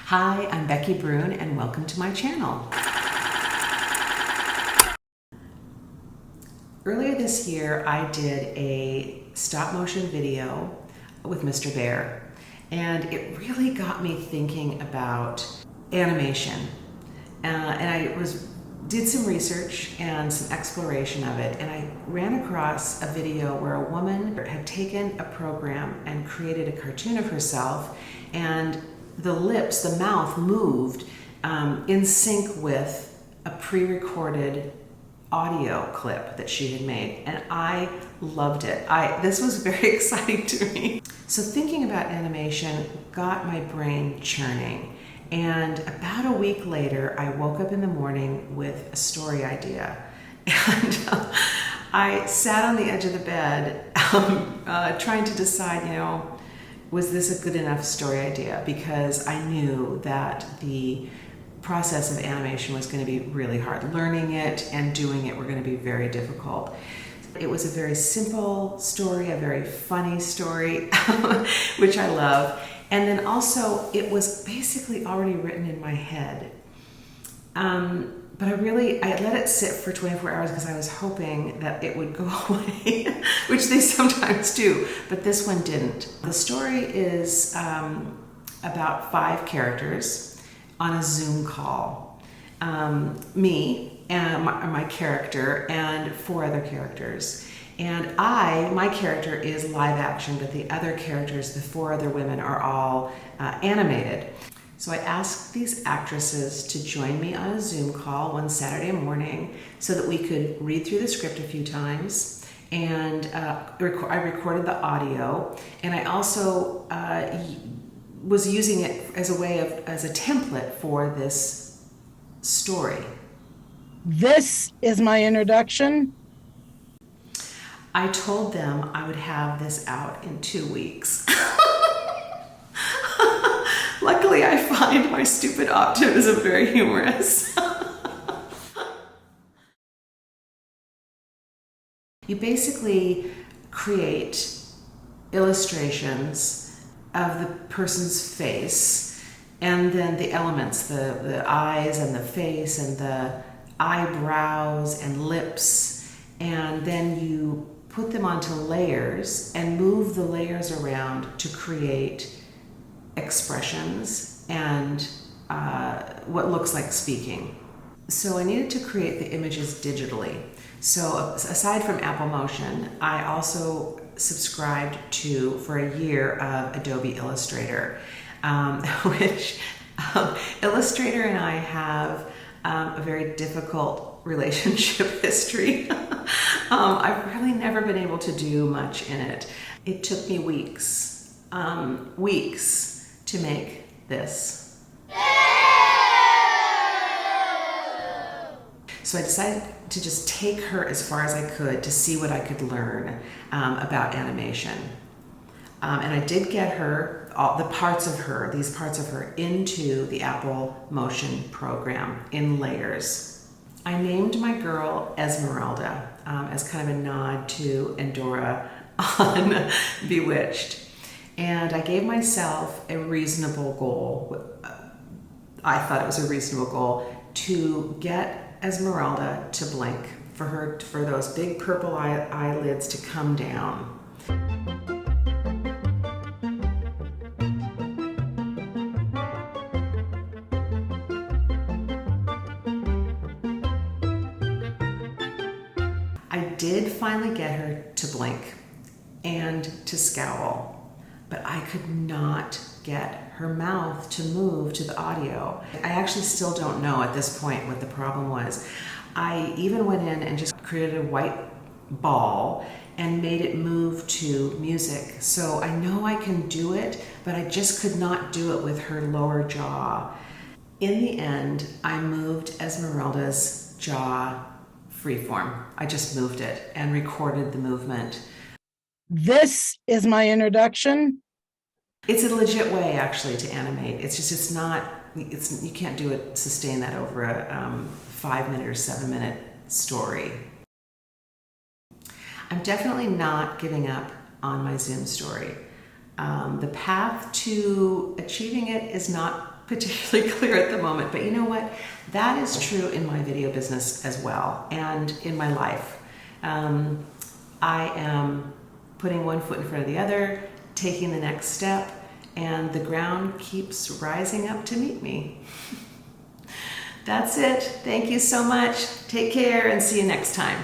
Hi, I'm Becky Brune and welcome to my channel. Earlier this year, I did a stop motion video with Mr. Bear, and it really got me thinking about animation. And I did some research and some exploration of it, and I ran across a video where a woman had taken a program and created a cartoon of herself, and the lips, the mouth moved in sync with a pre-recorded audio clip that she had made, and I loved it. This was very exciting to me. So thinking about animation got my brain churning. And about a week later, I woke up in the morning with a story idea. And I sat on the edge of the bed trying to decide, was this a good enough story idea? Because I knew that the process of animation was going to be really hard. Learning it and doing it were going to be very difficult. It was a very simple story, a very funny story, which I love. And then also, it was basically already written in my head. But I let it sit for 24 hours because I was hoping that it would go away, which they sometimes do, but this one didn't. The story is about 5 characters on a Zoom call. Me, and my character, and 4 other characters. And my character is live action, but the other characters, the 4 other women, are all animated. So I asked these actresses to join me on a Zoom call one Saturday morning so that we could read through the script a few times. And I recorded the audio, and I also was using it as a template for this story. This is my introduction. I told them I would have this out in 2 weeks. Luckily, I find my stupid optimism very humorous. You basically create illustrations of the person's face, and then the elements, the eyes and the face and the eyebrows and lips, and then you put them onto layers and move the layers around to create expressions and what looks like speaking. So I needed to create the images digitally. So aside from Apple Motion, I also subscribed to, for a year, of Adobe Illustrator, which Illustrator and I have a very difficult relationship history. I've really never been able to do much in it. It took me weeks to make this. So I decided to just take her as far as I could to see what I could learn about animation. And I did get her, these parts of her, into the Apple Motion program in layers. I named my girl Esmerelda as kind of a nod to Endora on Bewitched. And I gave myself a reasonable goal. I thought it was a reasonable goal to get Esmeralda to blink, for those big purple eyelids to come down. I did finally get her to blink and to scowl, but I could not get her mouth to move to the audio. I actually still don't know at this point what the problem was. I even went in and just created a white ball and made it move to music. So I know I can do it, but I just could not do it with her lower jaw. In the end, I moved Esmeralda's jaw freeform. I just moved it and recorded the movement. This is my introduction. It's a legit way, actually, to animate. You can't do it, sustain that over a 5-minute or 7-minute story. I'm definitely not giving up on my Zoom story. The path to achieving it is not particularly clear at the moment, but you know what? That is true in my video business as well, and in my life. I am putting one foot in front of the other, taking the next step, and the ground keeps rising up to meet me. That's it. Thank you so much. Take care and see you next time.